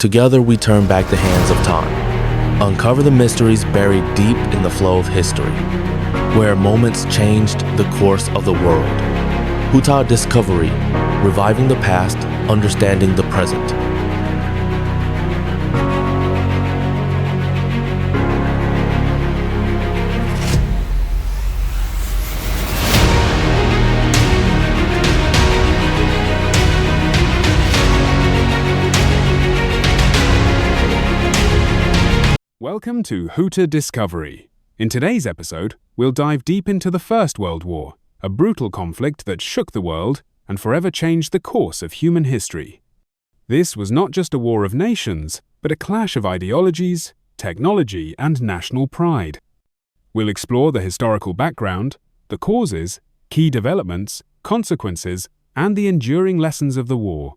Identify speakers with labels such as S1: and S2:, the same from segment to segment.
S1: Together we turn back the hands of time, uncover the mysteries buried deep in the flow of history, where moments changed the course of the world. HUTA Discovery, reviving the past, understanding the present.
S2: Welcome to HUTA Discovery. In today's episode, we'll dive deep into the First World War, a brutal conflict that shook the world and forever changed the course of human history. This was not just a war of nations, but a clash of ideologies, technology, and national pride. We'll explore the historical background, the causes, key developments, consequences, and the enduring lessons of the war.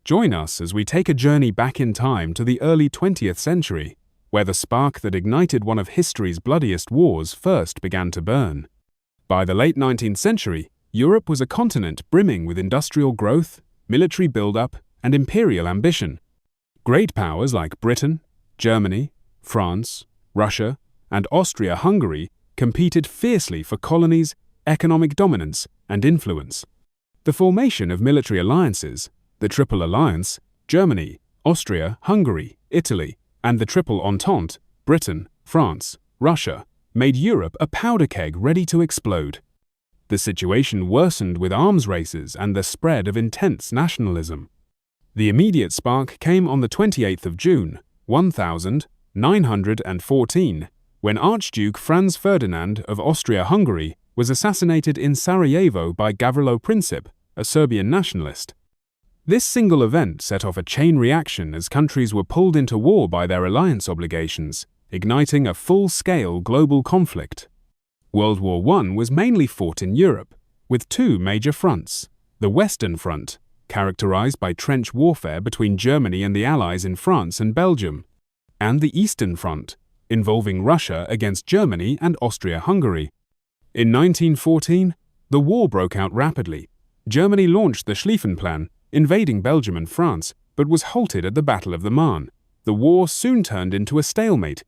S2: Join us as we take a journey back in time to the early 20th century, where the spark that ignited one of history's bloodiest wars first began to burn. By the late 19th century, Europe was a continent brimming with industrial growth, military build-up, and imperial ambition. Great powers like Britain, Germany, France, Russia, and Austria-Hungary competed fiercely for colonies, economic dominance, and influence. The formation of military alliances, the Triple Alliance, Germany, Austria, Hungary, Italy, and the Triple Entente, Britain, France, Russia, made Europe a powder keg ready to explode. The situation worsened with arms races and the spread of intense nationalism. The immediate spark came on the 28th of June, 1914, when Archduke Franz Ferdinand of Austria-Hungary was assassinated in Sarajevo by Gavrilo Princip, a Serbian nationalist. This single event set off a chain reaction as countries were pulled into war by their alliance obligations, igniting a full-scale global conflict. World War I was mainly fought in Europe, with two major fronts: the Western Front, characterized by trench warfare between Germany and the Allies in France and Belgium, and the Eastern Front, involving Russia against Germany and Austria-Hungary. In 1914, the war broke out rapidly. Germany launched the Schlieffen Plan, invading Belgium and France, but was halted at the Battle of the Marne. The war soon turned into a stalemate.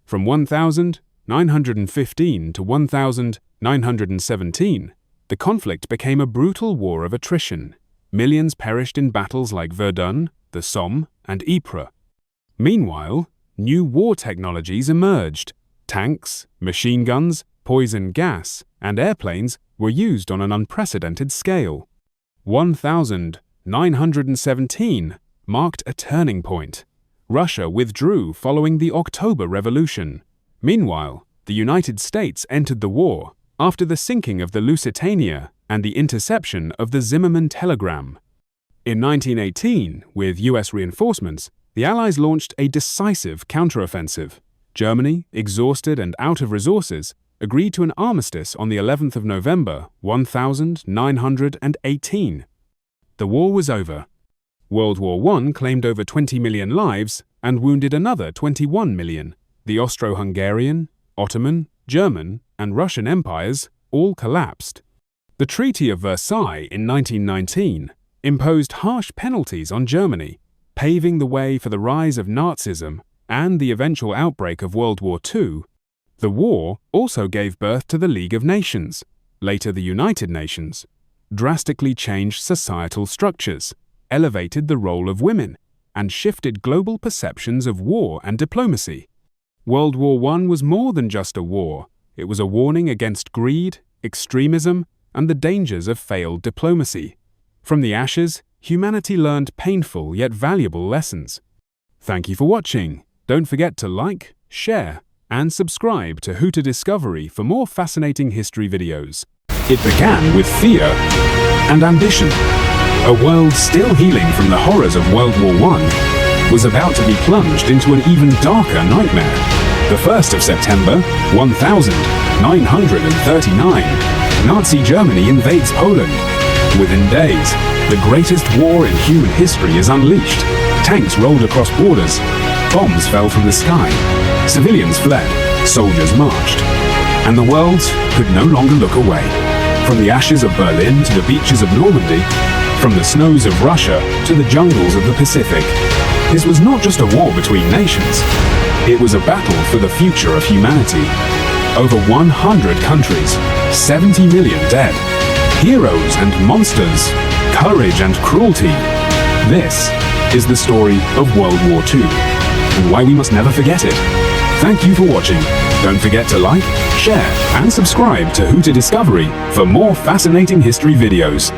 S2: From 1915 to 1917, the conflict became a brutal war of attrition. Millions perished in battles like Verdun, the Somme, and Ypres. Meanwhile, new war technologies emerged. Tanks, machine guns, poison gas, and airplanes were used on an unprecedented scale. 1917 marked a turning point. Russia withdrew following the October Revolution. Meanwhile, the United States entered the war after the sinking of the Lusitania and the interception of the Zimmermann telegram. In 1918, with US reinforcements, the Allies launched a decisive counteroffensive. Germany, exhausted and out of resources, agreed to an armistice on the 11th of November, 1918. The war was over. World War I claimed over 20 million lives and wounded another 21 million. The Austro-Hungarian, Ottoman, German, and Russian empires all collapsed. The Treaty of Versailles in 1919 imposed harsh penalties on Germany, paving the way for the rise of Nazism and the eventual outbreak of World War II. The war also gave birth to the League of Nations, later the United Nations, drastically changed societal structures, elevated the role of women, and shifted global perceptions of war and diplomacy. World War I was more than just a war. It was a warning against greed, extremism, and the dangers of failed diplomacy. From the ashes, humanity learned painful yet valuable lessons. Thank you for watching. Don't forget to like, share, and subscribe to HUTA Discovery for more fascinating history videos. It began with fear and ambition. A world still healing from the horrors of World War I was about to be plunged into an even darker nightmare. The 1st of September, 1939, Nazi Germany invades Poland. Within days, the greatest war in human history is unleashed. Tanks rolled across borders, bombs fell from the sky, civilians fled, soldiers marched, and the world could no longer look away. From the ashes of Berlin to the beaches of Normandy, from the snows of Russia to the jungles of the Pacific, This was not just a war between nations. It was a battle for the future of humanity. Over 100 countries, 70 million dead. Heroes and monsters, courage and cruelty. This is the story of World War II, and why we must never forget it. Thank you for watching. Don't forget to like, share, and subscribe to HUTA Discovery for more fascinating history videos.